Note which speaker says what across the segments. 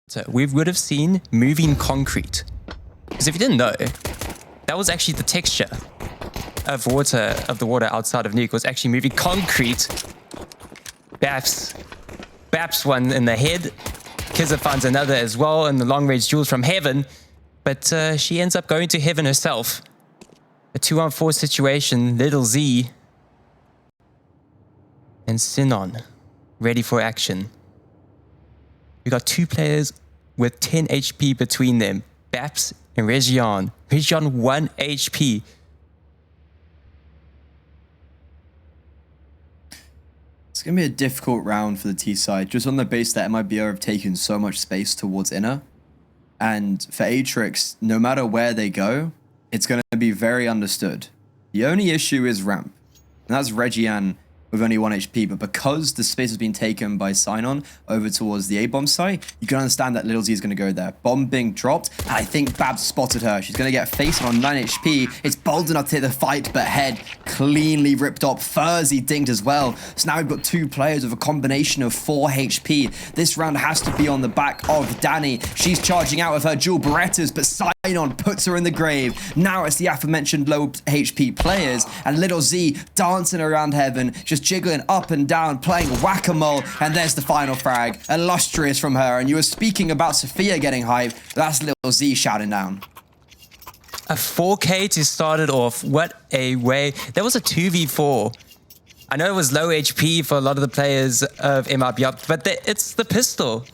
Speaker 1: So we would have seen moving concrete. Because if you didn't know, that was actually the texture of the water outside of Nuke was actually moving concrete. Baps one in the head. Kizza finds another as well in the long range duels from Heaven. But she ends up going to Heaven herself. A 2-on-4 situation. LyttleZ and Sinon ready for action. We got two players with 10 HP between them. Baps and REGIANE. REGIANE 1 HP.
Speaker 2: It's going to be a difficult round for the T side, just on the base that MIBR have taken so much space towards inner. And for Atrix, no matter where they go, it's going to be very understood. The only issue is ramp. And that's REGIANE with only 1 HP, but because the space has been taken by Sinon over towards the A-bomb site, you can understand that LyttleZ is going to go there. Bomb being dropped, and I think Babs spotted her. She's going to get faced on 9 HP. It's bold enough to hit the fight, but head cleanly ripped up. Furzy dinged as well. So now we've got two players with a combination of 4 HP. This round has to be on the back of Danny. She's charging out with her dual Berettas, but Sinon puts her in the grave. Now it's the aforementioned low HP players, and LyttleZ dancing around Heaven, just jiggling up and down, playing whack-a-mole, and there's the final frag. Illustrious from her, and you were speaking about Sophia getting hyped. That's LyttleZ shouting down.
Speaker 1: A 4K to start it off. What a way. That was a 2v4. I know it was low HP for a lot of the players of MIBR, but it's the pistol.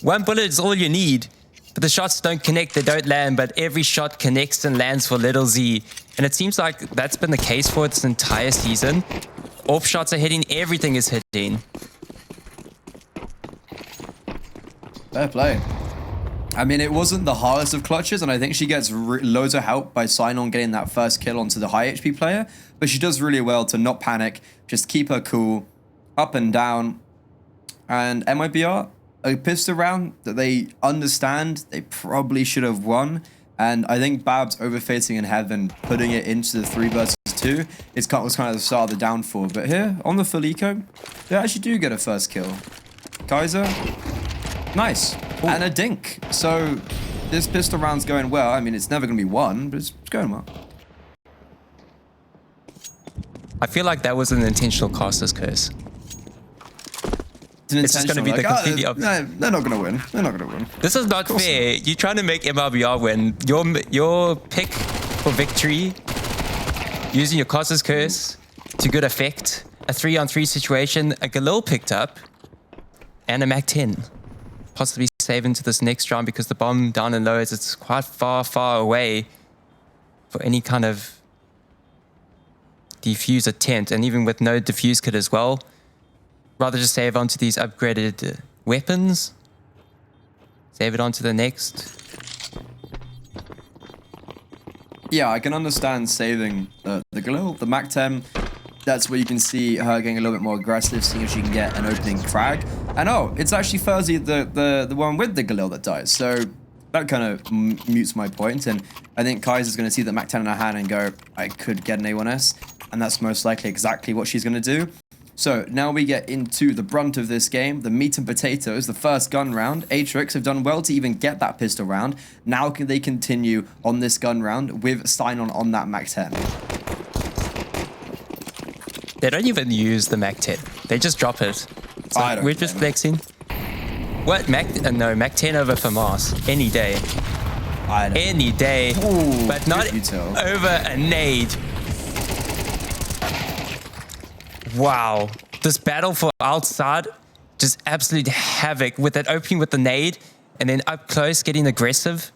Speaker 1: One bullet is all you need. But the shots don't connect, they don't land, but every shot connects and lands for LyttleZ. And it seems like that's been the case for its entire season. Off shots are hitting, everything is hitting.
Speaker 2: Fair play. I mean, it wasn't the hardest of clutches, and I think she gets loads of help by Sinon getting that first kill onto the high HP player. But she does really well to not panic, just keep her cool, up and down. And MIBR, a pistol round that they understand they probably should have won. And I think Babs overfacing in Heaven, putting it into the 3 versus 2, was kind of the start of the downfall. But here, on the full eco, they actually do get a first kill. Kaiser, nice. Ooh. And a dink. So this pistol round's going well. I mean, it's never going to be won, but it's going well.
Speaker 1: I feel like that was an intentional caster's curse.
Speaker 2: It's just going to be the completely opposite. No, they're not going to win. They're not going to win.
Speaker 1: This is not fair. You're trying to make MIBR win. Your pick for victory, using your caster's curse to good effect. A 3-on-3 situation, a Galil picked up, and a MAC-10. Possibly save into this next round because the bomb down and low it's quite far away for any kind of defuse attempt, and even with no defuse kit as well. Rather just save onto these upgraded weapons. Save it onto the next.
Speaker 2: Yeah, I can understand saving the Galil, the MAC-10. That's where you can see her getting a little bit more aggressive, seeing if she can get an opening frag. And oh, it's actually Furzy, the one with the Galil that dies. So that kind of mutes my point. And I think Kaiser's going to see the MAC-10 in her hand and go, I could get an A1S. And that's most likely exactly what she's going to do. So now we get into the brunt of this game, the meat and potatoes, the first gun round. Atrix have done well to even get that pistol round. Now can they continue on this gun round with Sinon on that MAC-10?
Speaker 1: They don't even use the MAC-10. They just drop it. So we're just flexing. What? No, MAC-10 over FAMAS. Any day. Any day.
Speaker 2: Ooh,
Speaker 1: but not over a nade. Wow, this battle for outside, just absolute havoc with that opening with the nade and then up close getting aggressive.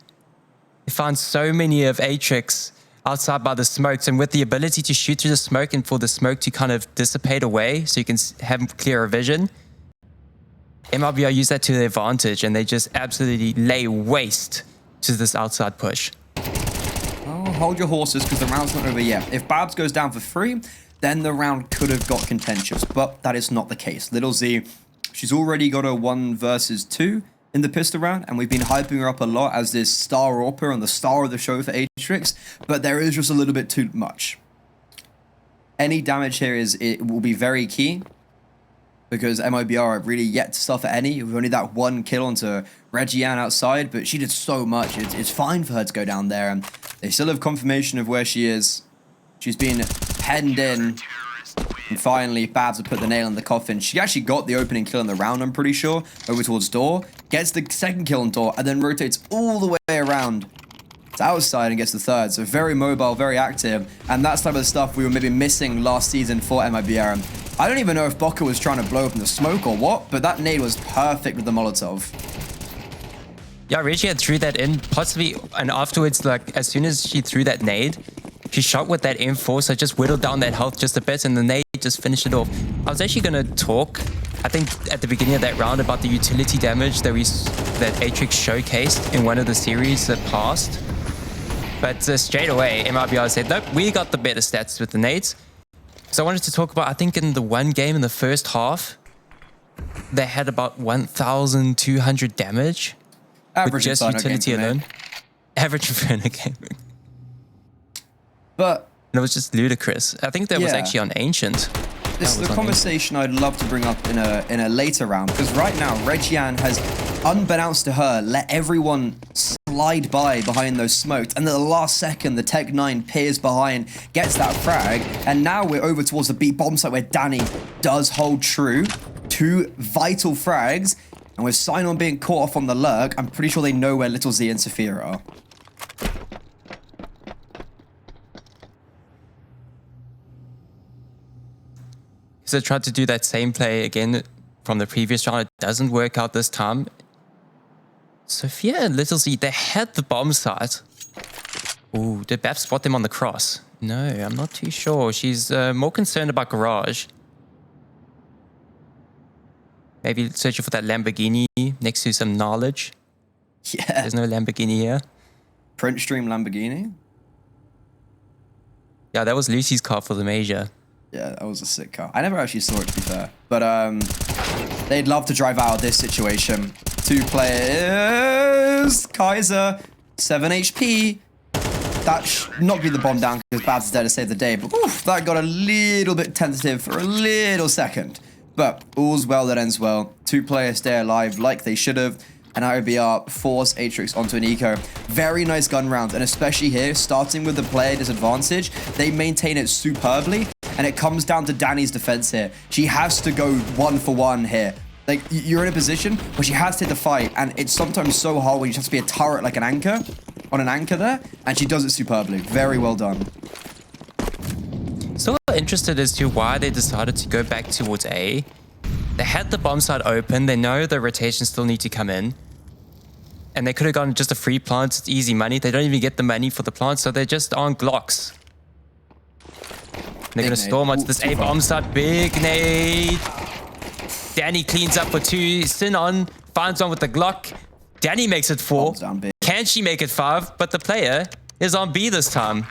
Speaker 1: They found so many of Atrix outside by the smokes, and with the ability to shoot through the smoke and for the smoke to kind of dissipate away so you can have clearer vision. MIBR use that to their advantage and they just absolutely lay waste to this outside push.
Speaker 2: Oh, hold your horses because the round's not over yet. If Babs goes down for 3, then the round could have got contentious, but that is not the case. LyttleZ, she's already got a 1 versus 2 in the pistol round, and we've been hyping her up a lot as this star AWPer and the star of the show for Atrix, but there is just a little bit too much. Any damage here it will be very key. because MIBR are really yet to suffer any. We've only that one kill onto REGIANE outside, but she did so much. It's fine for her to go down there, and they still have confirmation of where she is. She's been penned in, and finally Babs have put the nail in the coffin. She actually got the opening kill in the round, I'm pretty sure, over towards door, gets the second kill on door, and then rotates all the way around to outside and gets the third. So very mobile, very active, and that's type of stuff we were maybe missing last season for MIBR. I don't even know if Boca was trying to blow up in the smoke or what, but that nade was perfect with the Molotov.
Speaker 1: Yeah, REGIANE threw that in, possibly, and afterwards, like, as soon as she threw that nade, she shot with that M4, so just whittled down that health just a bit, and the nade just finished it off. I was actually going to talk, I think, at the beginning of that round about the utility damage that Atrix showcased in one of the series that passed. But straight away, MIBR said, nope, we got the better stats with the nades. So I wanted to talk about, I think in the one game in the first half, they had about 1,200 damage.
Speaker 2: Average
Speaker 1: with just utility alone. Average Inferno game.
Speaker 2: But
Speaker 1: and it was just ludicrous. I think that was actually on Ancient.
Speaker 2: This is the conversation I'd love to bring up in a later round, because right now REGIANE has, unbeknownst to her, let everyone slide behind those smokes, and at the last second the Tech 9 peers behind, gets that frag, and now we're over towards the B bomb site where Danny does hold true. 2 vital frags, and with Sign-On being caught off on the lurk, I'm pretty sure they know where LyttleZ and Sophia are.
Speaker 1: So I tried to do that same play again from the previous round. It doesn't work out this time. Sophia and LyttleZ, they had the bomb site. Ooh, did Bap spot them on the cross? No, I'm not too sure. She's more concerned about garage. Maybe searching for that Lamborghini next to some knowledge.
Speaker 2: Yeah.
Speaker 1: There's no Lamborghini here.
Speaker 2: Print stream Lamborghini?
Speaker 1: Yeah, that was Lucy's car for the major.
Speaker 2: Yeah, that was a sick car. I never actually saw it, to be fair. But they'd love to drive out of this situation. 2 players. Kaiser, 7 HP. That should not be the bomb down because Babs is there to save the day. But oof, that got a little bit tentative for a little second. But all's well that ends well. 2 players stay alive like they should have. And MIBR force Atrix onto an eco. Very nice gun round. And especially here, starting with the player disadvantage, they maintain it superbly. And it comes down to Danny's defense here. She has to go 1-for-1 here. Like, you're in a position where she has to take the fight. And it's sometimes so hard when you have to be a turret like an anchor. On an anchor there. And she does it superbly. Very well done.
Speaker 1: Still interested as to why they decided to go back towards A. They had the bomb site open. They know the rotations still need to come in. And they could have gotten just a free plant. It's easy money. They don't even get the money for the plant, so they're just on Glocks. They're going to storm onto this A bomb site. Big nade. Danny cleans up for 2. Sin-On finds one with the Glock. Danny makes it 4. Can she make it 5? But the player is on B this time.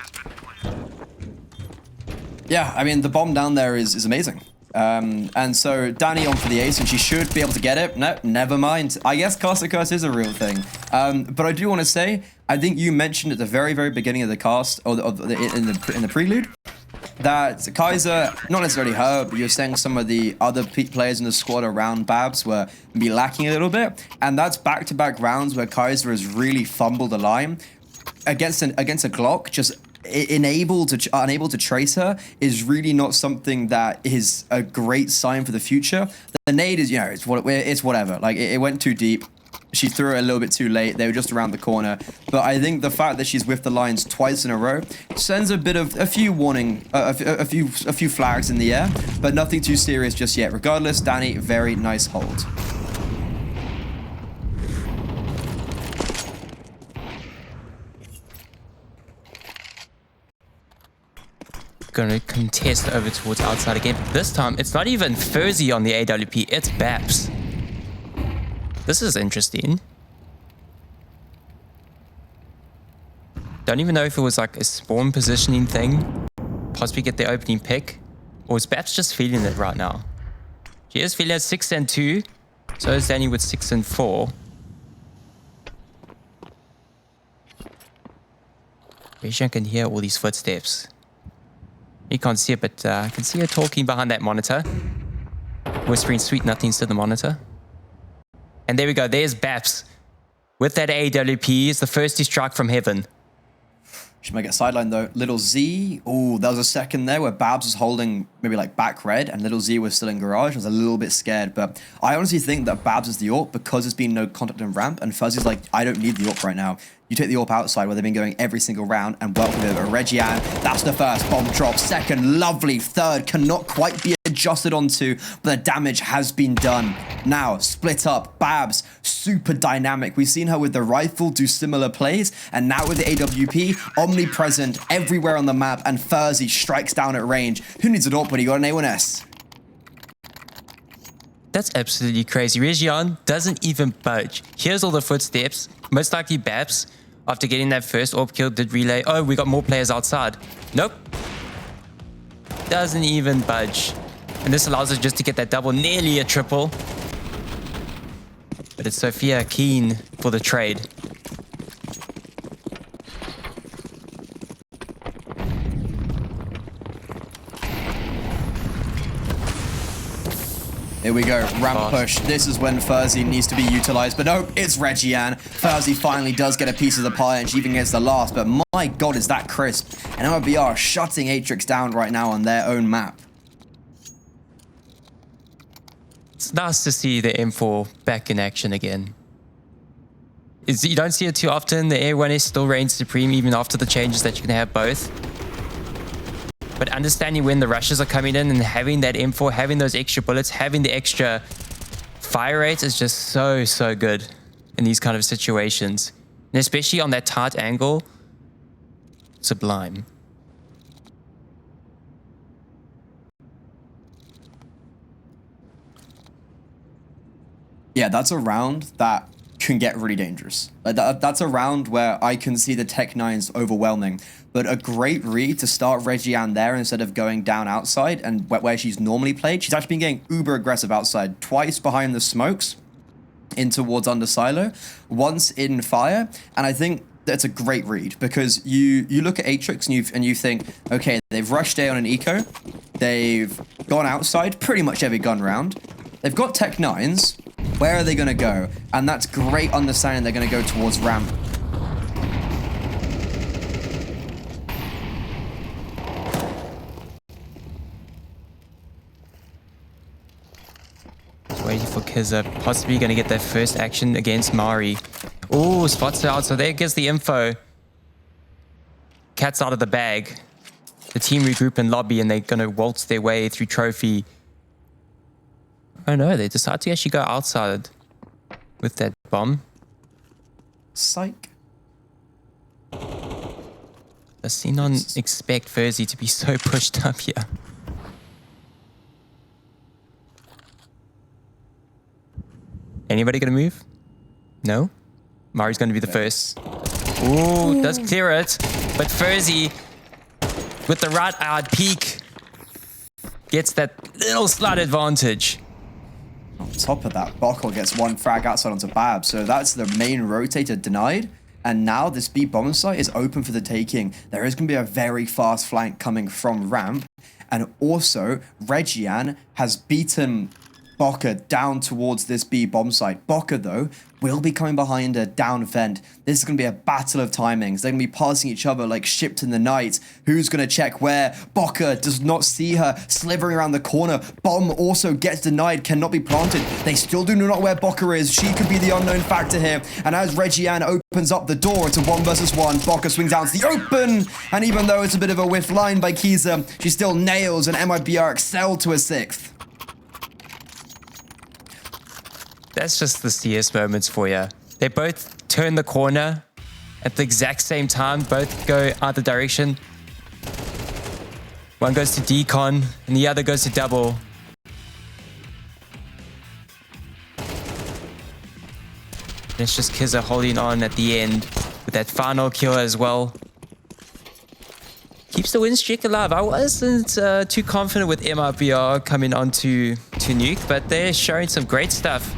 Speaker 2: Yeah, I mean, the bomb down there is amazing. And so Danny on for the ace, and she should be able to get it. No, never mind. I guess Caster Curse is a real thing. But I do want to say, I think you mentioned at the very, very beginning of the cast, or in the prelude, that Kaiser, not necessarily her, but you're saying some of the other players in the squad around Babs were maybe lacking a little bit. And that's back-to-back rounds where Kaiser has really fumbled the line. Against a Glock, just unable to trace her is really not something that is a great sign for the future. The nade is, you know, it's whatever. Like, it went too deep. She threw it a little bit too late. They were just around the corner. But I think the fact that she's whiffed the lines twice in a row sends a few flags in the air, but nothing too serious just yet. Regardless, Danny, very nice hold.
Speaker 1: Going to contest over towards outside again. This time, it's not even Furzy on the AWP, it's Babs. This is interesting. Don't even know if it was like a spawn positioning thing. Possibly get the opening pick. Or is Babs just feeling it right now? She is feeling it 6 and 2. So is Danny with 6 and 4. REGIANE can hear all these footsteps. You can't see it, but I can see her talking behind that monitor. whispering sweet nothings to the monitor. And there we go. There's Baps with that AWP. It's the first to strike from heaven.
Speaker 2: She might get sidelined though. LyttleZ. Oh, there was a second there where Babs was holding maybe like back red and LyttleZ was still in garage. I was a little bit scared, but I honestly think that Babs is the AWP because there's been no contact in ramp, and Fuzzy's like, I don't need the AWP right now. You take the AWP outside where they've been going every single round, and welcome to REGIANE. That's the first bomb drop. Second, lovely. Third, cannot quite be adjusted onto, but the damage has been done. Now, split up. Babs, super dynamic. We've seen her with the rifle do similar plays, and now with the AWP, omnipresent everywhere on the map, and Fuzzy strikes down at range. Who needs an AWP when you got an A1S?
Speaker 1: That's absolutely crazy. REGIANE doesn't even budge. Here's all the footsteps. Most likely Babs, after getting that first AWP kill, did relay. Oh, we got more players outside. Nope. Doesn't even budge. And this allows us just to get that double, nearly a triple. But it's Sophia keen for the trade.
Speaker 2: Here we go, ramp push. This is when Fuzzy needs to be utilized, but no, it's REGIANE. Fuzzy finally does get a piece of the pie, and she even gets the last, but my god, is that crisp. And MIBR shutting Atrix down right now on their own map.
Speaker 1: It's nice to see the M4 back in action again. You don't see it too often. The A1S still reigns supreme even after the changes that you can have both. But understanding when the rushes are coming in and having that M4, having those extra bullets, having the extra fire rate is just so, so good in these kind of situations. And especially on that tight angle, sublime.
Speaker 2: Yeah, that's a round that can get really dangerous. Like that's a round where I can see the Tech 9s overwhelming. But a great read to start REGIANE there instead of going down outside and where she's normally played. She's actually been getting uber aggressive outside, twice behind the smokes in towards under silo, once in fire. And I think that's a great read because you look at Atrix and you think, okay, they've rushed A on an eco. They've gone outside pretty much every gun round. They've got Tech 9s. Where are they going to go? And that's great understanding they're going to go towards ramp.
Speaker 1: Waiting for Kizza, possibly going to get their first action against Mari. Oh, spots her out, so there gets the info. Cat's out of the bag. The team regroup in lobby and they're going to waltz their way through trophy. Oh no, they decide to actually go outside with that bomb.
Speaker 2: Psych.
Speaker 1: Does Xenon expect Fuzzy to be so pushed up here? Anybody gonna move? No? Mari's gonna be the first. Ooh, does clear it. But Fuzzy, with the right-eyed peek, gets that little slight advantage.
Speaker 2: On top of that, Bockel gets one frag outside onto Bab, so that's the main rotator denied. And now this B bomb site is open for the taking. There is going to be a very fast flank coming from ramp. And also, REGIANE has beaten Boca down towards this B bomb site. Boca, though, will be coming behind a down vent. This is going to be a battle of timings. They're going to be passing each other like ships in the night. Who's going to check where? Boca does not see her slithering around the corner. Bomb also gets denied, cannot be planted. They still do not know where Boca is. She could be the unknown factor here. And as REGIANE opens up the door, it's a 1 versus 1. Boca swings out to the open. And even though it's a bit of a whiff line by Kiza, she still nails and MIBR excel to a 6th.
Speaker 1: That's just the CS moments for you. They both turn the corner at the exact same time. Both go either direction. One goes to decon and the other goes to double. And it's just Kizza holding on at the end with that final kill as well. Keeps the win streak alive. I wasn't too confident with MIBR coming onto Nuke, but they're showing some great stuff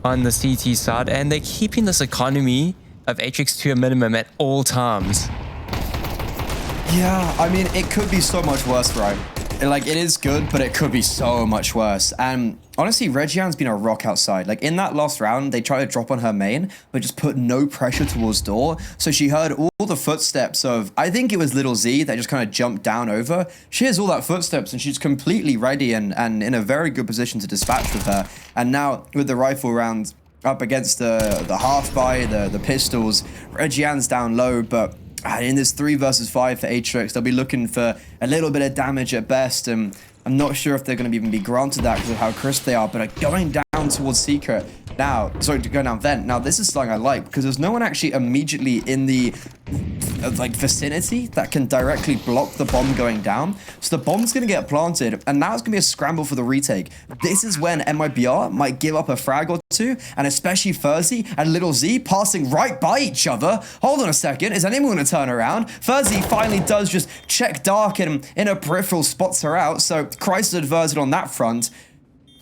Speaker 1: on the CT side, and they're keeping this economy of Atrix to a minimum at all times.
Speaker 2: Yeah, I mean, it could be so much worse, right? Like, it is good, but it could be so much worse. And honestly, REGIANE's been a rock outside. Like, in that last round, they tried to drop on her main, but just put no pressure towards door. So she heard all the footsteps of, I think it was LyttleZ that just kind of jumped down over. She hears all that footsteps, and she's completely ready and in a very good position to dispatch with her. And now, with the rifle round up against the half-buy, the pistols, REGIANE's down low, but in this 3 versus 5 for Atrix, they'll be looking for a little bit of damage at best, and I'm not sure if they're going to even be granted that because of how crisp they are, but going down towards Secret now, sorry, to go down Vent. Now, this is something I like because there's no one actually immediately in the like vicinity that can directly block the bomb going down. So the bomb's going to get planted, and now it's going to be a scramble for the retake. This is when MIBR might give up a frag or two, and especially Furzy and LyttleZ passing right by each other. Hold on a second, is anyone going to turn around? Furzy finally does just check dark and in a peripheral spots her out, so crisis averted on that front.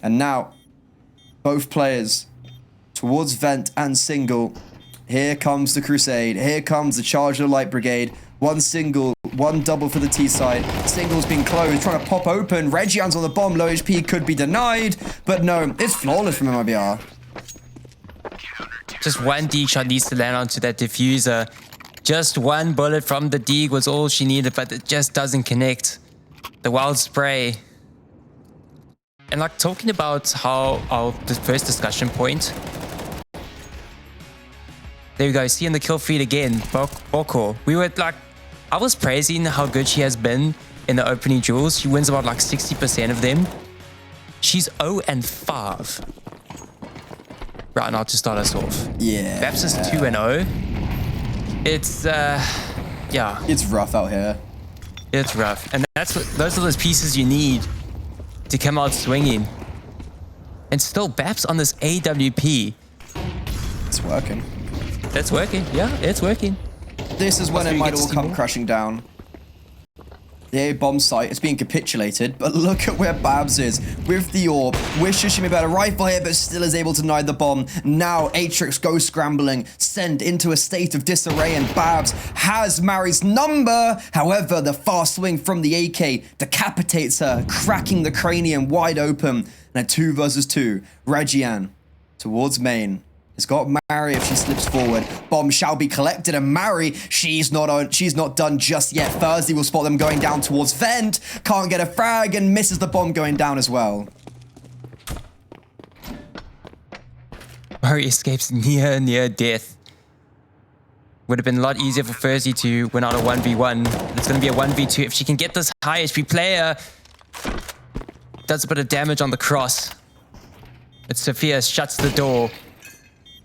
Speaker 2: And now, both players towards Vent and Single. Here comes the Crusade. Here comes the Charge of the Light Brigade. One single, one double for the T side. Single's been closed, trying to pop open. REGIANE's on the bomb. Low HP could be denied, but no, it's flawless from MIBR.
Speaker 1: Just one D shot needs to land onto that diffuser. Just one bullet from the D was all she needed, but it just doesn't connect. The wild spray. And like talking about how the first discussion point. There we go, seeing the kill feed again, Boko. We were like, I was praising how good she has been in the opening duels. She wins about like 60% of them. She's 0-5 right now to start us off.
Speaker 2: Yeah.
Speaker 1: Vaps is 2-0. It's, yeah.
Speaker 2: It's rough out here.
Speaker 1: It's rough. And those are those pieces you need to come out swinging. And still, Baps on this AWP.
Speaker 2: It's working.
Speaker 1: It's working. Yeah, it's working.
Speaker 2: This is when it might all come crashing down. The A bomb site is being capitulated, but look at where Babs is with the orb. Wishes she may have had a rifle here, but still is able to deny the bomb. Now Atrix goes scrambling, sent into a state of disarray, and Babs has Mari's number. However, the fast swing from the AK decapitates her, cracking the cranium wide open. And a 2 versus 2, REGIANE towards main. Has got Mari if she slips forward. Bomb shall be collected, and Mari, she's not done just yet. Furzy will spot them going down towards Vent. Can't get a frag and misses the bomb going down as well.
Speaker 1: Mari escapes near death. Would have been a lot easier for Furzy to win out a 1v1. It's going to be a 1v2. If she can get this high HP player, does a bit of damage on the cross. But Sophia shuts the door.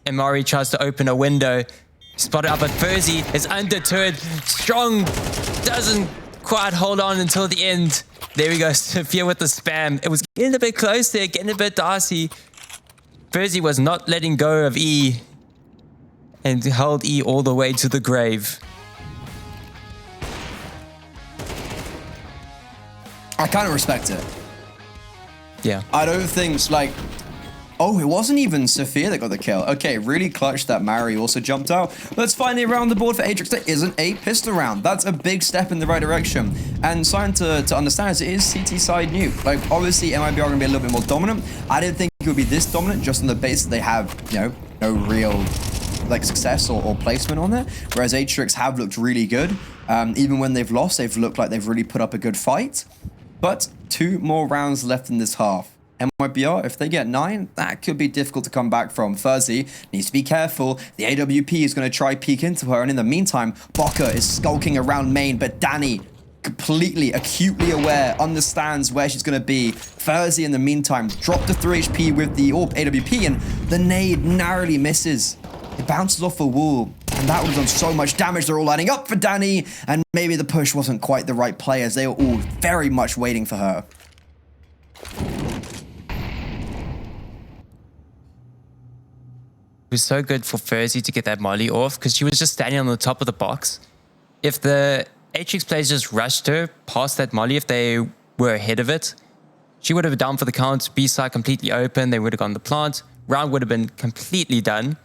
Speaker 1: And Mari tries to open a window. Spotted up, but Furzy is undeterred. Strong doesn't quite hold on until the end. There we go, Sophia with the spam. It was getting a bit close there, getting a bit dicey. Furzy was not letting go of E. And held E all the way to the grave.
Speaker 2: I kind of respect it.
Speaker 1: Yeah.
Speaker 2: I don't think, like... Oh, it wasn't even Sophia that got the kill. Okay, really clutch that Mari also jumped out. Let's finally around the board for Atrix. There isn't a pistol round. That's a big step in the right direction. And something to understand is it is CT side Nuke. Like, obviously, MIBR are going to be a little bit more dominant. I didn't think it would be this dominant just on the base that they have, you know, no real, like, success or placement on there. Whereas Atrix have looked really good. Even when they've lost, they've looked like they've really put up a good fight. But 2 more rounds left in this half. MIBR, if they get 9, that could be difficult to come back from. Furzy needs to be careful. The AWP is going to try peek into her, and in the meantime, Boca is skulking around main, but Danny, completely, acutely aware, understands where she's going to be. Furzy, in the meantime, dropped the 3 HP with the AWP, and the nade narrowly misses. It bounces off a wall, and that would have done so much damage. They're all lining up for Danny, and maybe the push wasn't quite the right play, as they were all very much waiting for her.
Speaker 1: It was so good for Furzy to get that molly off because she was just standing on the top of the box. If the Atrix players just rushed her past that molly, if they were ahead of it, she would have been down for the count. B side completely open. They would have gone the plant. Round would have been completely done.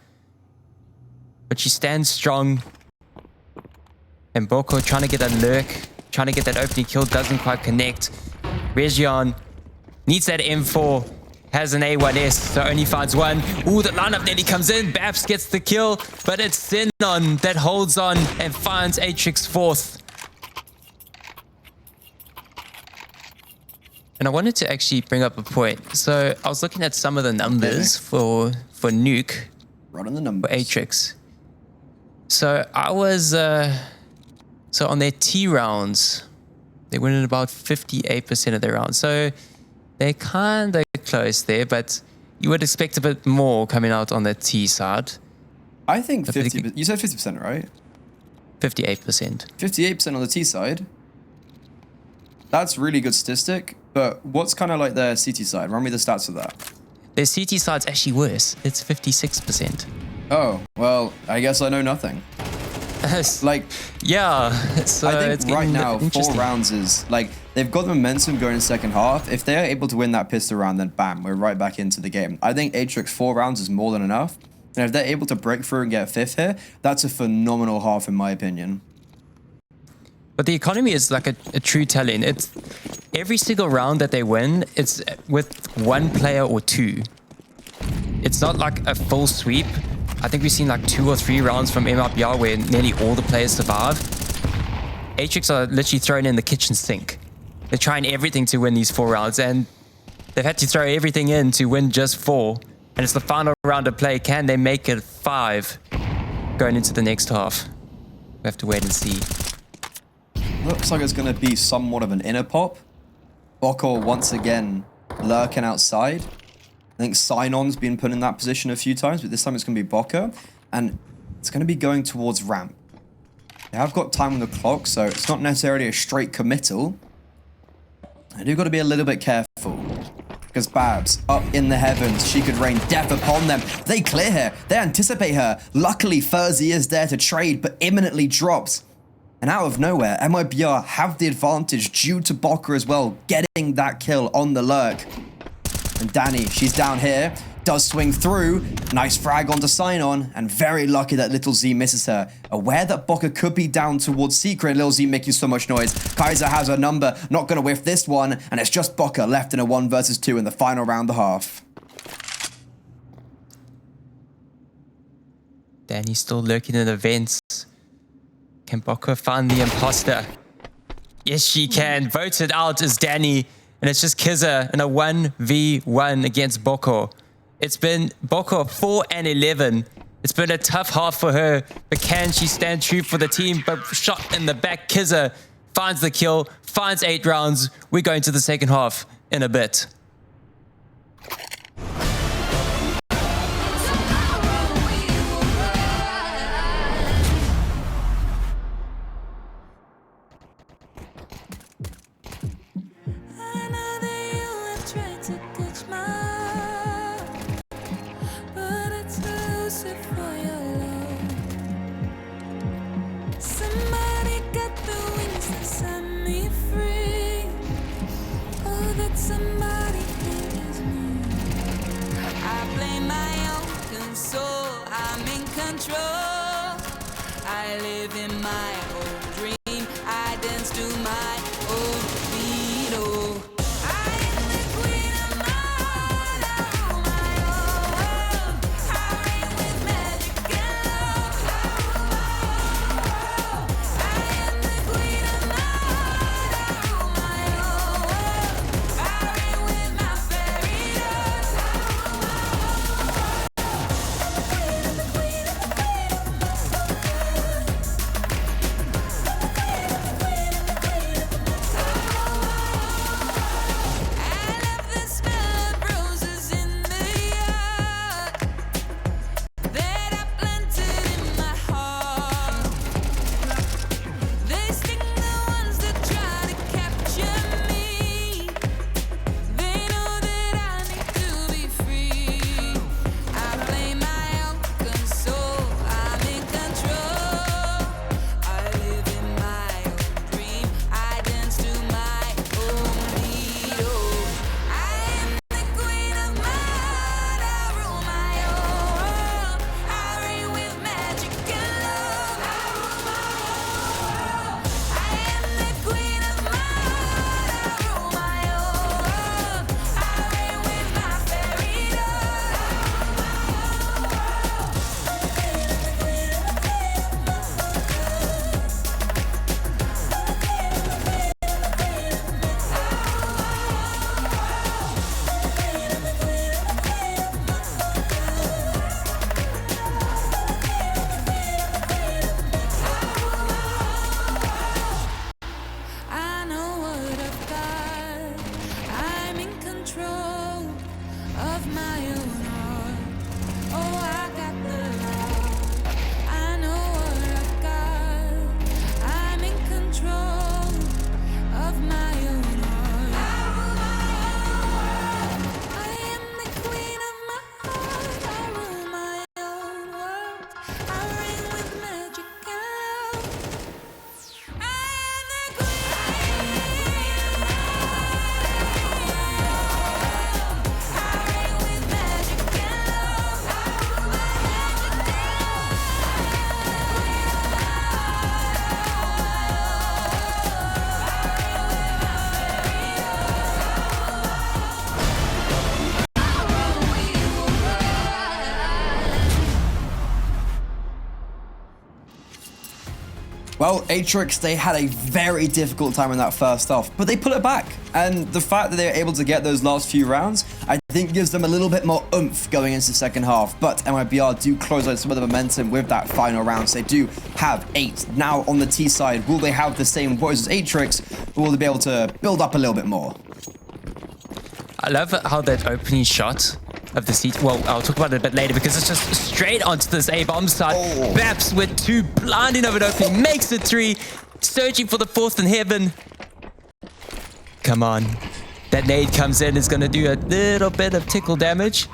Speaker 1: But she stands strong. And Boko trying to get that lurk, trying to get that opening kill, doesn't quite connect. REGIANE needs that M4. Has an A1S, so only finds one. Ooh, the lineup nearly comes in. Babs gets the kill, but it's Xenon that holds on and finds Atrix fourth. And I wanted to actually bring up a point. So I was looking at some of the numbers for Nuke,
Speaker 2: Right on the numbers.
Speaker 1: for Atrix. So I was, so on their T rounds, they win in about 58% of their rounds. So they're kind of close there, but you would expect a bit more coming out on the T side.
Speaker 2: I think 50%. You said 50%, right?
Speaker 1: 58%.
Speaker 2: 58% on the T side. That's really good statistic. But what's kind of like their CT side? Run me the stats of that.
Speaker 1: Their CT side's actually worse. It's 56%.
Speaker 2: Oh, well, I guess I know nothing. Like,
Speaker 1: yeah, so
Speaker 2: I
Speaker 1: it's
Speaker 2: think right now, 4
Speaker 1: interesting.
Speaker 2: rounds is like they've got the momentum going in the second half. If they're able to win that pistol round, then bam, we're right back into the game. I think Atrix 4 rounds is more than enough. And if they're able to break through and get 5th here, that's a phenomenal half in my opinion.
Speaker 1: But the economy is like a true telling. It's every single round that they win, it's with 1 player or 2. It's not like a full sweep. I think we've seen like 2 or 3 rounds from MIBR where nearly all the players survive. Atrix are literally thrown in the kitchen sink. They're trying everything to win these 4 rounds, and they've had to throw everything in to win just 4. And it's the final round of play. Can they make it 5 going into the next half? We have to wait and see.
Speaker 2: Looks like it's going to be somewhat of an inner pop. Boko once again lurking outside. I think Sinon's been put in that position a few times, but this time it's going to be Boko. And it's going to be going towards ramp. They have got time on the clock, so it's not necessarily a straight committal. I do got to be a little bit careful. Because Babs, up in the heavens, she could rain death upon them. They clear her. They anticipate her. Luckily, Furzy is there to trade, but imminently drops. And out of nowhere, MIBR have the advantage due to Boko as well, getting that kill on the lurk. And Danny, she's down here, does swing through. Nice frag onto Sinon, and very lucky that LyttleZ misses her. Aware that Boko could be down towards Secret, LyttleZ making so much noise. Kaiser has her number, not gonna whiff this one, and it's just Boko left in a 1 versus 2 in the final round of the half.
Speaker 1: Danny's still lurking in the vents. Can Boko find the imposter? Yes, she can. Voted out is Danny. And it's just Kizza in a 1v1 against Boko. It's been Boko 4 and 11. It's been a tough half for her. But can she stand true for the team? But shot in the back. Kizza finds the kill. Finds 8 rounds. We're going to the second half in a bit.
Speaker 3: I live in my old dream. I dance to my old beat. Oh, I am the queen of my own. I reign with magic and love. I am the queen of my own. I reign with my fairy dust. of my own heart. Oh, I got the love. I know what I've got. I'm in control of my own heart. I am the queen of my heart. I rule my own world. I reign with magic and love. I am the queen of my heart. I reign with magic and love. I rule my magic
Speaker 2: Well, Atrix, they had a very difficult time in that first half, but they pull it back. And the fact that they were able to get those last few rounds, I think gives them a little bit more oomph going into the second half. But MIBR do close out some of the momentum with that final round. So they do have 8. Now on the T side, will they have the same woes as Atrix, or will they be able to build up a little bit more?
Speaker 1: I love how that opening shot of the seat. Well, I'll talk about it a bit later because it's just straight onto this A-bomb side.
Speaker 2: Oh.
Speaker 1: Baps with 2, blinding of an opening, makes it 3, searching for the 4th in heaven. Come on. That nade comes in, is going to do a little bit of tickle damage.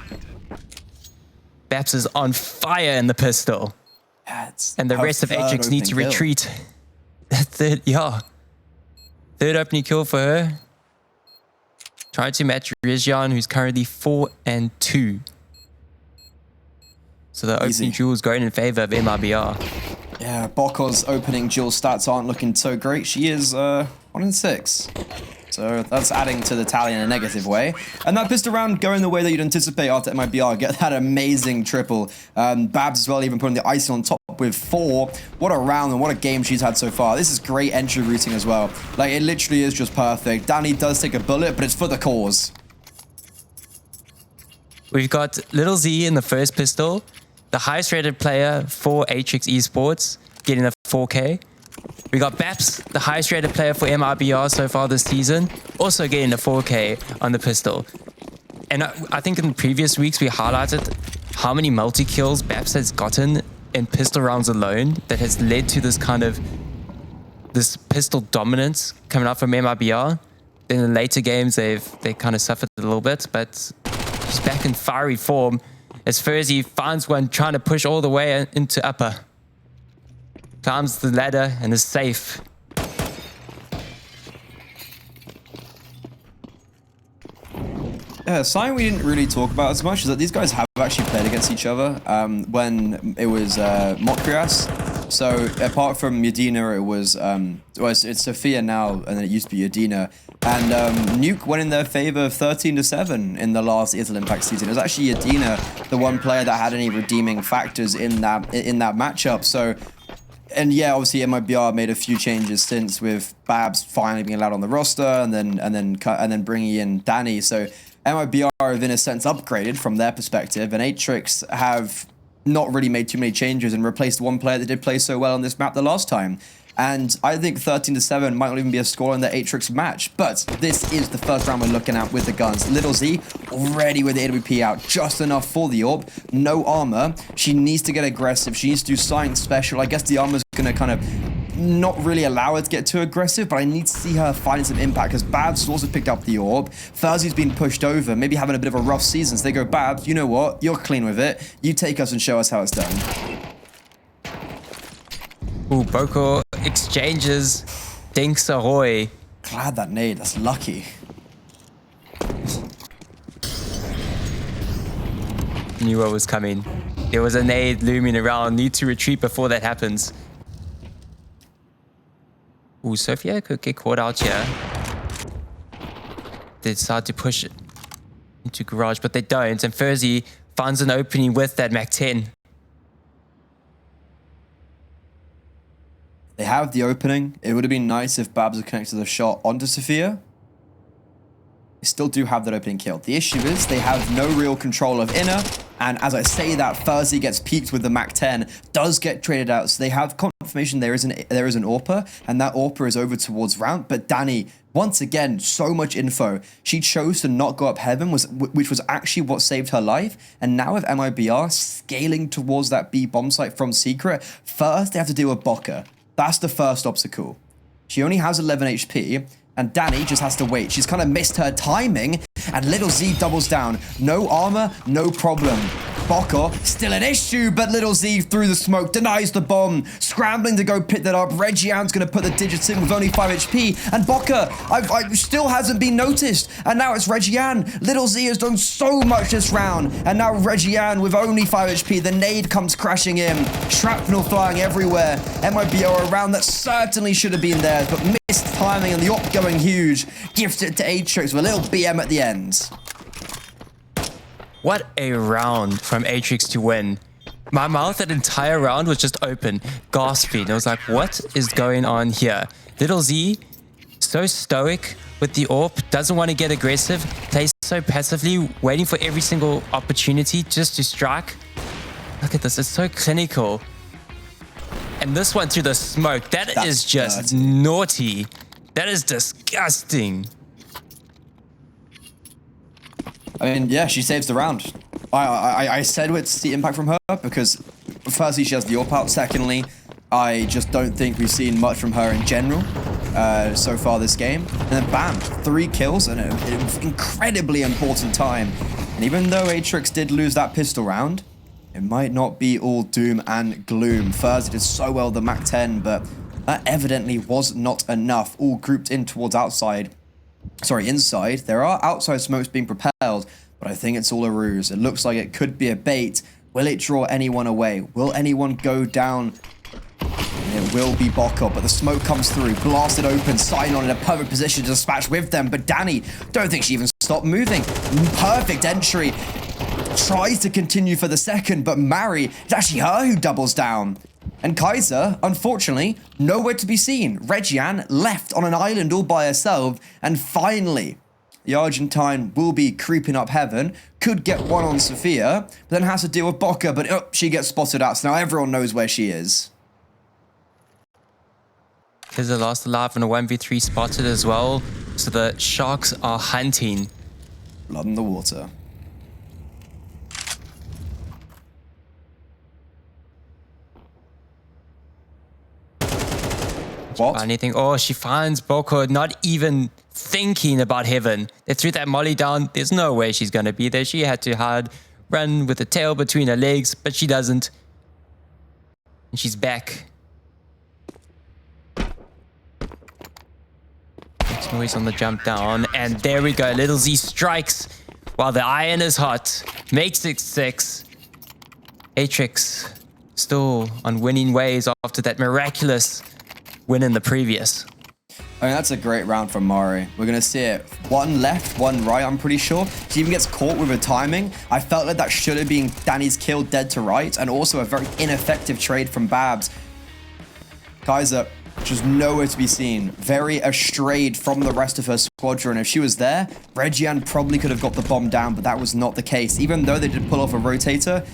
Speaker 1: Baps is on fire in the pistol.
Speaker 2: Yeah, it's
Speaker 1: And the
Speaker 2: her
Speaker 1: rest of
Speaker 2: third
Speaker 1: Atrix need to
Speaker 2: opening kill.
Speaker 1: retreat. Third opening kill for her. Trying to match REGIANE, who's currently 4 and 2. So the
Speaker 2: Easy.
Speaker 1: opening duel is going in favor of MIBR.
Speaker 2: Yeah, Boko's opening duel stats aren't looking so great. She is 1 and 6. So that's adding to the tally in a negative way. And that pistol round going the way that you'd anticipate after MIBR. Get that amazing triple. Babs as well, even putting the icing on top with 4. What a round and what a game she's had so far. This is great entry routing as well. Like, it literally is just perfect. Danny does take a bullet, but it's for the cause.
Speaker 1: We've got LyttleZ in the first pistol, the highest rated player for Atrix Esports, getting a 4K. We got Baps, the highest rated player for MIBR so far this season, also getting a 4K on the pistol. And I think in previous weeks we highlighted how many multi-kills Baps has gotten in pistol rounds alone that has led to this kind of this pistol dominance coming out from MIBR. In the later games they kind of suffered a little bit, but she's back in fiery form as Furzy finds one trying to push all the way into upper. Climbs the ladder and is safe.
Speaker 2: Yeah, something we didn't really talk about as much is that these guys have actually played against each other when it was Mokrias. So apart from Yadina, it was well, it's Sophia now, and then it used to be Yadina. And Nuke went in their favor 13-7 in the last ESL Impact season. It was actually Yadina, the one player that had any redeeming factors in that matchup. So. And yeah, obviously MIBR made a few changes since, with Babs finally being allowed on the roster, and then bringing in Danny. So MIBR have in a sense upgraded from their perspective, and Atrix have not really made too many changes and replaced one player that did play so well on this map the last time. And I think 13-7 might not even be a score in the Atrix match, but this is the first round we're looking at with the guns. LyttleZ already with the AWP out, just enough for the AWP, no armor. She needs to get aggressive, she needs to do something special. I guess the armor's gonna kind of not really allow her to get too aggressive, but I need to see her finding some impact, because Babs has also picked up the AWP. Furzy's been pushed over, maybe having a bit of a rough season, so they go, Babs, you know what, you're clean with it, you take us and show us how it's done.
Speaker 1: Ooh, Boko exchanges. Dinks ahoy.
Speaker 2: Glad that nade, that's lucky.
Speaker 1: Knew what was coming. There was a nade looming around. Need to retreat before that happens. Ooh, Sophia could get caught out here. They decide to push it into garage, but they don't. And Furzy finds an opening with that Mac 10.
Speaker 2: They have the opening. It would have been nice if Babs had connected the shot onto Sophia. They still do have that opening kill. The issue is they have no real control of inner, and as I say that, Furzy gets peaked with the Mac 10, does get traded out, so they have confirmation there is an AWPer, and that AWPer is over towards ramp. But Danny, once again, so much info. She chose to not go up heaven, which was actually what saved her life. And now with MIBR scaling towards that B bomb site from secret, first they have to deal with Boca. That's the first obstacle. She only has 11 HP, and Danny just has to wait. She's kind of missed her timing, and LyttleZ doubles down. No armor, no problem. Boca, still an issue, but LyttleZ through the smoke, denies the bomb, scrambling to go pick that up. REGIANE's going to put the digits in with only 5 HP, and Boca still hasn't been noticed, and now it's REGIANE. LyttleZ has done so much this round, and now REGIANE with only 5 HP, the nade comes crashing in, shrapnel flying everywhere. MIBR around that certainly should have been there, but missed timing, and the op going huge, gifts it to Atrix with a little BM at the end.
Speaker 1: What a round from Atrix to win. My mouth that entire round was just open, gasping. I was like, what is going on here? LyttleZ, so stoic with the AWP, doesn't want to get aggressive, plays so passively, waiting for every single opportunity just to strike. Look at this, it's so clinical. And this one through the smoke, that's is just dirty. Naughty. That is disgusting.
Speaker 2: I mean, yeah, she saves the round. I said it's the impact from her because firstly, she has the AWP out. Secondly, I just don't think we've seen much from her in general so far this game. And then bam, 3 kills in an incredibly important time. And even though Atrix did lose that pistol round, it might not be all doom and gloom. First, it did so well the MAC-10, but that evidently was not enough. All grouped in towards inside. There are outside smokes being propelled, but I think it's all a ruse. It looks like it could be a bait. Will it draw anyone away? Will anyone go down? It will be Boca, but the smoke comes through, blasted open, Sign-On in a perfect position to dispatch with them, but Danny, don't think she even stopped moving. Perfect entry. Tries to continue for the second, but Mari, it's actually her who doubles down. And Kaiser, unfortunately, nowhere to be seen. REGIANE left on an island all by herself, and finally, the Argentine will be creeping up heaven, could get one on Sophia, but then has to deal with Boca, but she gets spotted out, so now everyone knows where she is.
Speaker 1: There's a last alive and a 1v3 spotted as well, so the Sharks are hunting.
Speaker 2: Blood in the water. What?
Speaker 1: Anything? Oh, she finds Boca not even thinking about heaven. They threw that molly down. There's no way she's going to be there. She had to hide, run with the tail between her legs, but she doesn't. And she's back. Makes noise on the jump down. And there we go. LyttleZ strikes while the iron is hot. Makes it 6. Atrix still on winning ways after that miraculous win in the previous.
Speaker 2: I mean, that's a great round from Mari. We're going to see it. 1 left, 1 right, I'm pretty sure. She even gets caught with her timing. I felt like that should have been Danny's kill dead to right, and also a very ineffective trade from Babs. Kaiser, just nowhere to be seen. Very astrayed from the rest of her squadron. If she was there, REGIANE probably could have got the bomb down, but that was not the case. Even though they did pull off a rotator,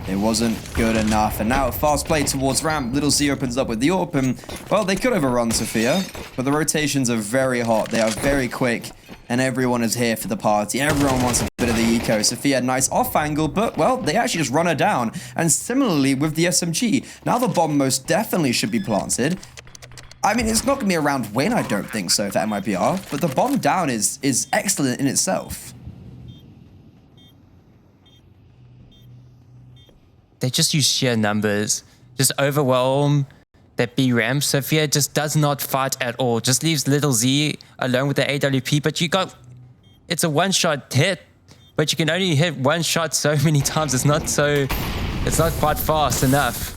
Speaker 2: it wasn't good enough. And now fast play towards ramp. LyttleZ opens up with the AWP, and, well, they could overrun Sophia, but the rotations are very hot. They are very quick, and everyone is here for the party. Everyone wants a bit of the eco. Sophia, nice off angle, but, well, they actually just run her down. And similarly with the SMG. Now the bomb most definitely should be planted. I mean, it's not going to be a round win, I don't think so, for MIBR, but the bomb down is excellent in itself.
Speaker 1: They just use sheer numbers, just overwhelm that B ramp. Sophia just does not fight at all, just leaves LyttleZ alone with the AWP, but it's a one-shot hit, but you can only hit one shot so many times. It's not quite fast enough.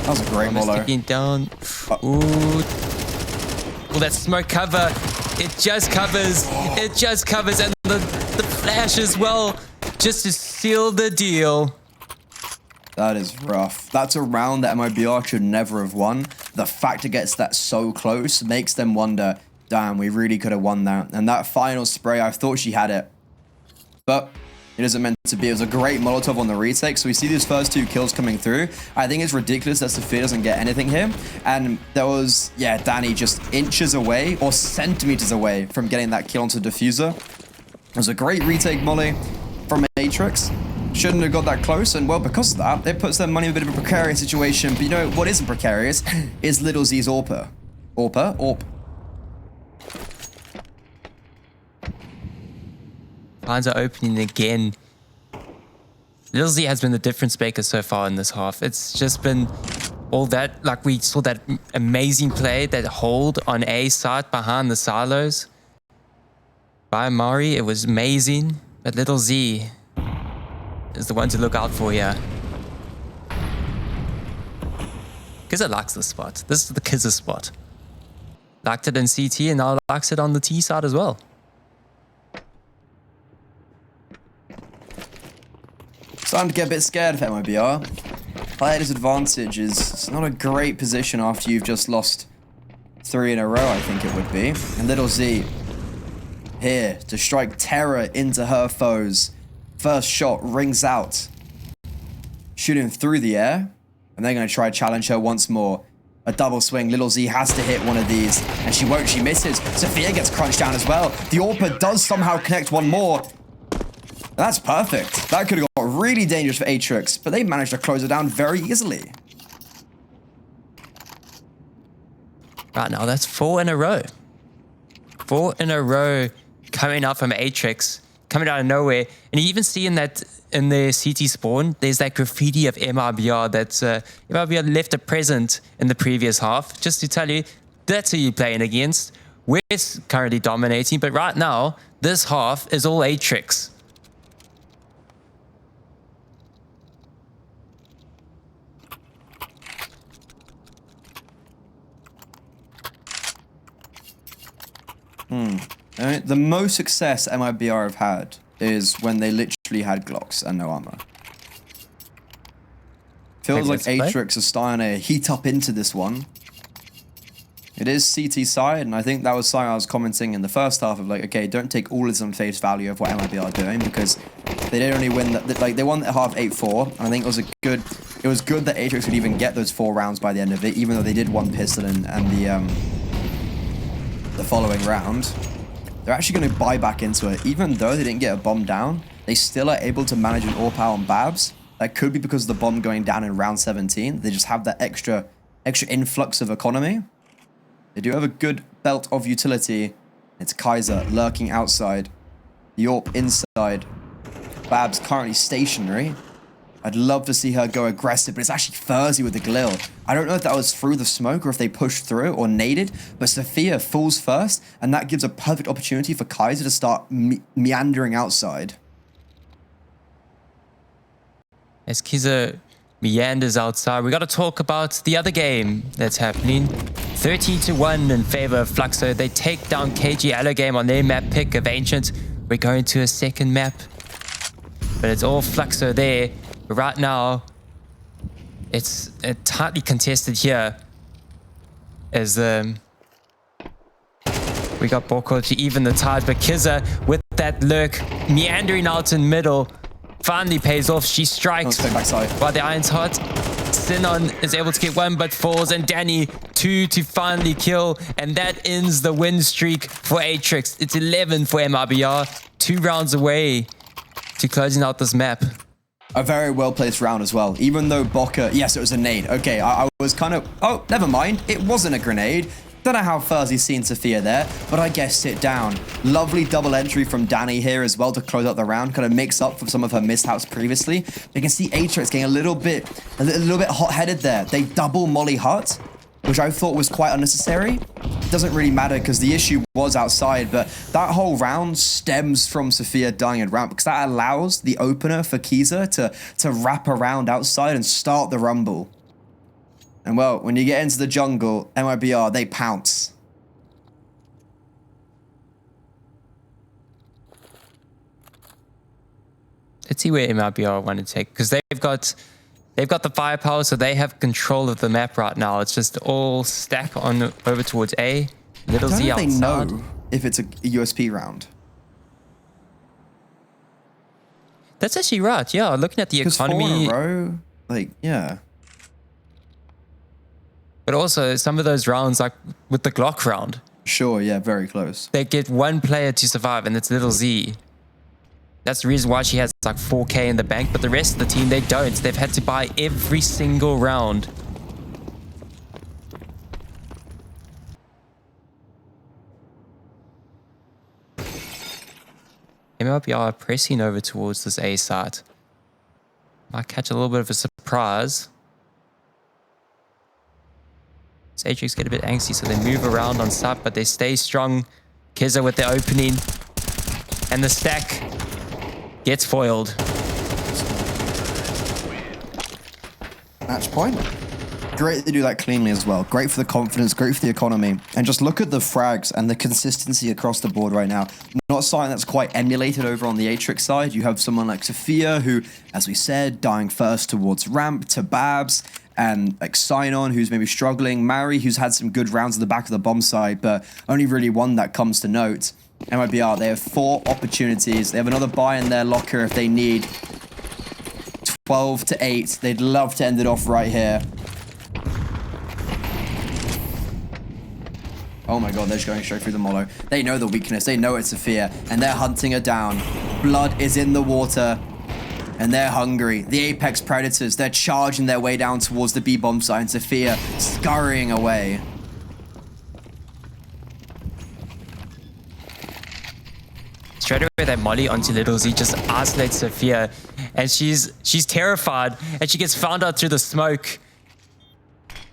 Speaker 2: That was a great mollo.
Speaker 1: Sticking down. Ooh. Well, that smoke cover, it just covers, and the flash as well, just to seal the deal.
Speaker 2: That is rough. That's a round that MIBR should never have won. The fact it gets that so close makes them wonder, damn, we really could have won that. And that final spray, I thought she had it. But It isn't meant to be. It was a great Molotov on the retake. So we see these first 2 kills coming through. I think it's ridiculous that Sophia doesn't get anything here. And there was, yeah, Danny just inches away or centimeters away from getting that kill onto the diffuser. It was a great retake molly from Atrix. Shouldn't have got that close. And well, because of that, it puts their money in a bit of a precarious situation. But you know what isn't precarious is LyttleZ's AWP. AWP.
Speaker 1: Lines are opening again. LyttleZ has been the difference maker so far in this half. It's just been all that, like we saw that amazing play, that hold on A side behind the silos by Mari. It was amazing, but LyttleZ is the one to look out for here. Kizza likes this spot. This is the Kizza spot. Liked it in CT and now likes it on the T side as well.
Speaker 2: Starting to get a bit scared of MIBR. Player's advantage is it's not a great position after you've just lost 3 in a row, I think it would be. And LyttleZ here to strike terror into her foes. First shot rings out. Shooting through the air. And they're going to try to challenge her once more. A double swing. LyttleZ has to hit one of these. And she won't. She misses. Sophia gets crunched down as well. The AWP does somehow connect one more. That's perfect. That could have got really dangerous for Atrix, but they managed to close it down very easily.
Speaker 1: Right now, that's 4 in a row. 4 in a row coming out from Atrix, coming out of nowhere. And you even see in that in the CT spawn, there's that graffiti of MIBR that's MIBR left a present in the previous half. Just to tell you, that's who you're playing against. We're currently dominating, but right now, this half is all Atrix.
Speaker 2: The most success MIBR have had is when they literally had Glocks and no armor. Feels like Atrix is starting to heat up into this one. It is CT side, and I think that was something I was commenting in the first half of like, okay, don't take all of this on face value of what MIBR are doing because they didn't only win that. Like they won at half 8-4. And I think it was good that Atrix would even get those 4 rounds by the end of it, even though they did 1 pistol and the following round. They're actually going to buy back into it. Even though they didn't get a bomb down, they still are able to manage an AWP on Babs. That could be because of the bomb going down in round 17. They just have that extra influx of economy. They do have a good belt of utility. It's Kaiser lurking outside. The AWP inside. Babs currently stationary. I'd love to see her go aggressive, but it's actually Thursday with the Glil. I don't know if that was through the smoke or if they pushed through or naded, but Sophia falls first, and that gives a perfect opportunity for Kaiser to start meandering outside.
Speaker 1: As Kaiser meanders outside, we got to talk about the other game that's happening. 13-1 in favor of Fluxo. They take down KG Allogame on their map pick of Ancient. We're going to a second map, but it's all Fluxo there. But right now, it's tightly contested here as we got Boko to even the tide, but Kizza with that lurk meandering out in middle finally pays off. She strikes while the Iron's hot. Sinon is able to get 1 but falls, and Danny 2 to finally kill, and that ends the win streak for Atrix. It's 11 for MIBR, 2 rounds away to closing out this map.
Speaker 2: A very well-placed round as well. Even though Boca... Yes, it was a nade. Okay, I was kind of... Oh, never mind. It wasn't a grenade. Don't know how Thursday's seen Sophia there, but I guess sit down. Lovely double entry from Danny here as well to close out the round. Kind of makes up for some of her mishaps previously. You can see Atrix getting a little bit hot-headed there. They double Molly Hut, which I thought was quite unnecessary. It doesn't really matter because the issue was outside, but that whole round stems from Sophia dying in ramp because that allows the opener for Kiza to wrap around outside and start the rumble. And well, when you get into the jungle, MIBR, they pounce.
Speaker 1: Let's see where MIBR want to take, because they've got the firepower, so they have control of the map right now. It's just all stack on over towards A. LyttleZ outside.
Speaker 2: They know if it's a USP round.
Speaker 1: That's actually right. Yeah, looking at the
Speaker 2: Because 4
Speaker 1: economy,
Speaker 2: in a row, like, yeah.
Speaker 1: but also some of those rounds, like with the Glock round,
Speaker 2: Sure, yeah, very close.
Speaker 1: they get one player to survive, and it's LyttleZ. That's the reason why she has like 4K in the bank, but the rest of the team, they don't. They've had to buy every single round. MIBR pressing over towards this A site. Might catch a little bit of a surprise. Atrix get a bit angsty, so they move around on site, but they stay strong. Keza with the opening. And the stack gets foiled.
Speaker 2: Match point. Great to do that cleanly as well. Great for the confidence, great for the economy. And just look at the frags and the consistency across the board right now. Not something that's quite emulated over on the Atrix side. You have someone like Sophia who, as we said, dying first towards ramp, to Babs, and like Sign-On, who's maybe struggling. Mary, who's had some good rounds at the back of the bomb side, but only really one that comes to note. MIBR, they have 4 opportunities. They have another buy in their locker if they need. 12 to 8. They'd love to end it off right here. Oh my god, they're just going straight through the mollo. They know the weakness. They know it's Sophia, and they're hunting her down. Blood is in the water, and they're hungry. The Apex Predators, they're charging their way down towards the B-bomb site, and Sophia scurrying away.
Speaker 1: Straight away, that molly onto LyttleZ just isolates Sophia, and she's terrified, and she gets found out through the smoke.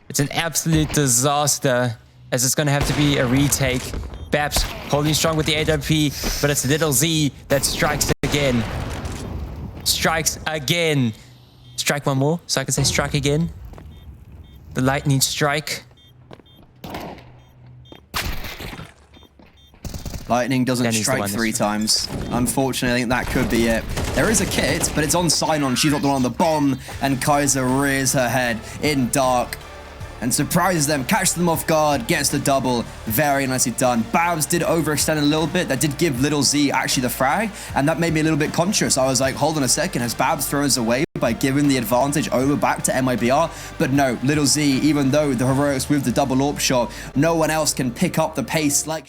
Speaker 1: It's an absolute disaster, as it's going to have to be a retake. Babs holding strong with the AWP, but it's LyttleZ that strikes again. Strikes again. Strike one more, so I can say strike again. The lightning strike.
Speaker 2: Lightning doesn't strike 3 times. Unfortunately, I think that could be it. There is a kit, but it's on Sign-On. She's not the one on the bomb, and Kaiser rears her head in dark and surprises them, catches them off guard, gets the double. Very nicely done. Babs did overextend a little bit. That did give LyttleZ actually the frag, and that made me a little bit conscious. I was like, hold on a second, has Babs thrown us away by giving the advantage over back to MIBR? But no, LyttleZ, even though the heroics with the double AWP shot, no one else can pick up the pace like